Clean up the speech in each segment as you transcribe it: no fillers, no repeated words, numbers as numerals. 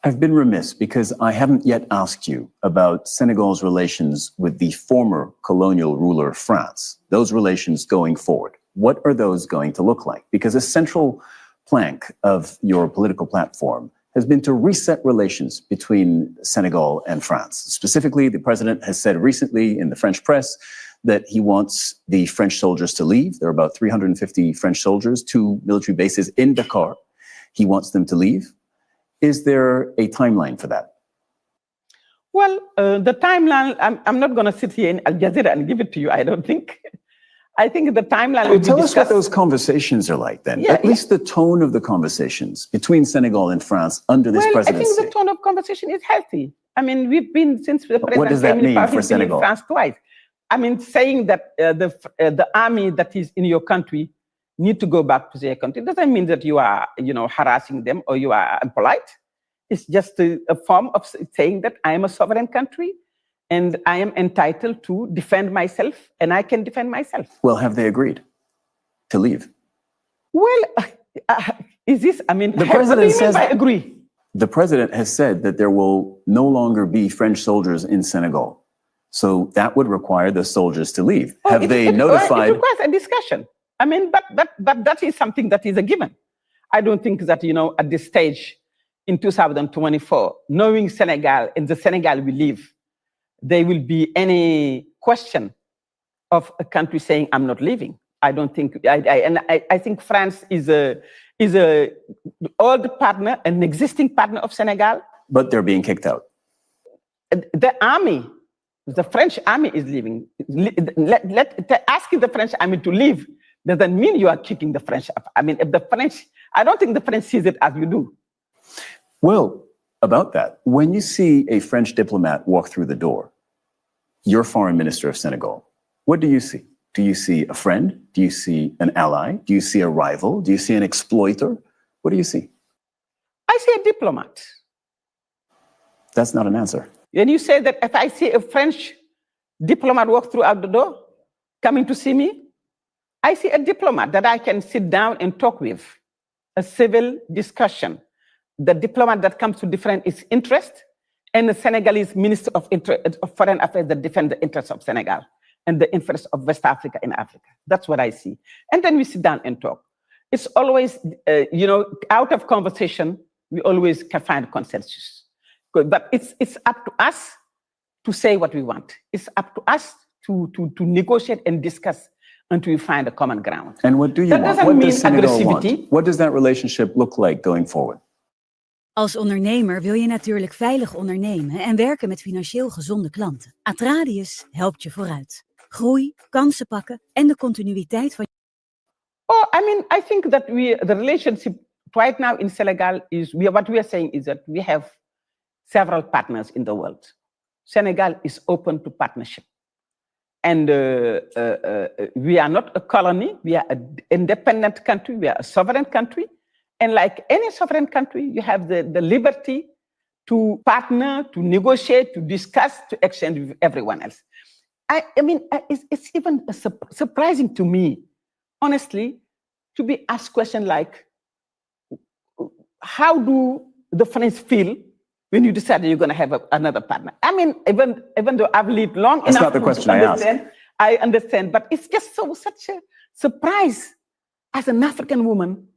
I've been remiss because I haven't yet asked you about Senegal's relations with the former colonial ruler France, those relations going forward. What are those going to look like? Because a central plank of your political platform has been to reset relations between Senegal and France. Specifically, the president has said recently in the French press that he wants the French soldiers to leave. There are about 350 French soldiers, 2 military bases in Dakar. He wants them to leave. Is there a timeline for that? Well, the timeline, I'm not going to sit here in Al Jazeera and give it to you, I don't think. I think the timeline will be tell us discussed. what those conversations are like then. Yeah, At least the tone of the conversations between Senegal and France under this presidency. I think the tone of conversation is healthy. I mean, we've been, since the president what does that came in mean power, for he's been in Senegal? France twice. I mean, saying that the army that is in your country need to go back to their country doesn't mean that you are, harassing them or you are impolite. It's just a form of saying that I am a sovereign country and I am entitled to defend myself and I can defend myself. Well, have they agreed to leave? Well, is this, I mean, the president says, I agree. The president has said that there will no longer be French soldiers in Senegal. So that would require the soldiers to leave. Have they notified? It requires a discussion. I mean, but that is something that is a given. I don't think that, at this stage in 2024, knowing Senegal and the Senegal we live, there will be any question of a country saying, I'm not leaving. I don't think, I think France is a old partner, an existing partner of Senegal. But they're being kicked out. The French army is leaving. Asking the French army to leave doesn't mean you are kicking the French up. I mean, if the French, I don't think the French sees it as you do. Well, about that, when you see a French diplomat walk through the door, your foreign minister of Senegal, what do you see? Do you see a friend? Do you see an ally? Do you see a rival? Do you see an exploiter? What do you see? I see a diplomat. That's not an answer. When you say that if I see a French diplomat walk throughout the door, coming to see me, I see a diplomat that I can sit down and talk with, a civil discussion. The diplomat that comes to defend its interest, and the Senegalese Minister of Foreign Affairs that defend the interests of Senegal and the interests of West Africa and Africa. That's what I see. And then we sit down and talk. It's always, out of conversation, we always can find consensus. But it's up to us to say what we want. It's up to us to negotiate and discuss until we find a common ground. And what do you want? What does Senegal want? What does that relationship look like going forward? Als ondernemer wil je natuurlijk veilig ondernemen en werken met financieel gezonde klanten. Atradius helpt je vooruit. Groei, kansen pakken en de continuïteit van. Oh, I mean, I think that the relationship right now in Senegal is, what we are saying is that we have several partners in the world. Senegal is open to partnership. And we are not a colony, we are an independent country, we are a sovereign country. And like any sovereign country, you have the liberty to partner, to negotiate, to discuss, to exchange with everyone else. I mean, it's even surprising to me, honestly, to be asked questions like, how do the French feel when you decide that you're going to have another partner? I mean, even though I've lived long enough. That's not the question I asked. I understand, but it's just such a surprise as an African woman,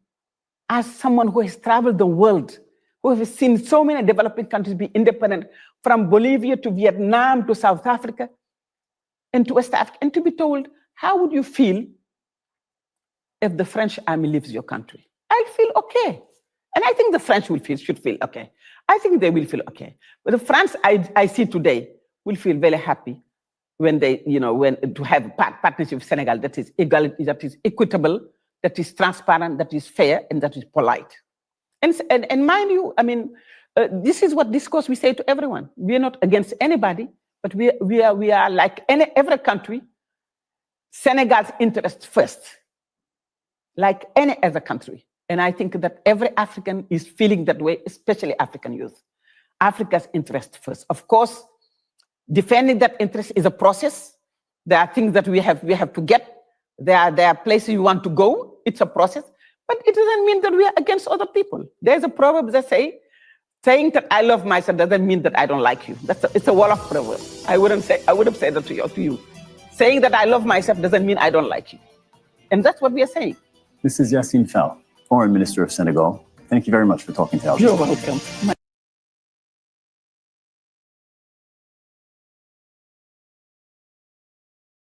as someone who has traveled the world, who has seen so many developing countries be independent, from Bolivia to Vietnam to South Africa and to West Africa, and to be told, how would you feel if the French army leaves your country? I'd feel okay. And I think the French should feel okay. I think they will feel okay. But the France I see today will feel very happy when they, to have a partnership with Senegal that is equal, that is equitable, that is transparent, that is fair, and that is polite. And mind you, I mean, this is what discourse we say to everyone. We are not against anybody, but we are like every country, Senegal's interest first, like any other country. And I think that every African is feeling that way, especially African youth. Africa's interest first. Of course, defending that interest is a process. There are things that we have to get. There are places you want to go. It's a process. But it doesn't mean that we are against other people. There's a proverb that say, Saying that I love myself doesn't mean that I don't like you. It's a Wolof proverb. I would have said that to you. Saying that I love myself doesn't mean I don't like you. And that's what we are saying. This is Yassine Fall, Foreign Minister of Senegal. Thank you very much for talking to us. You're welcome.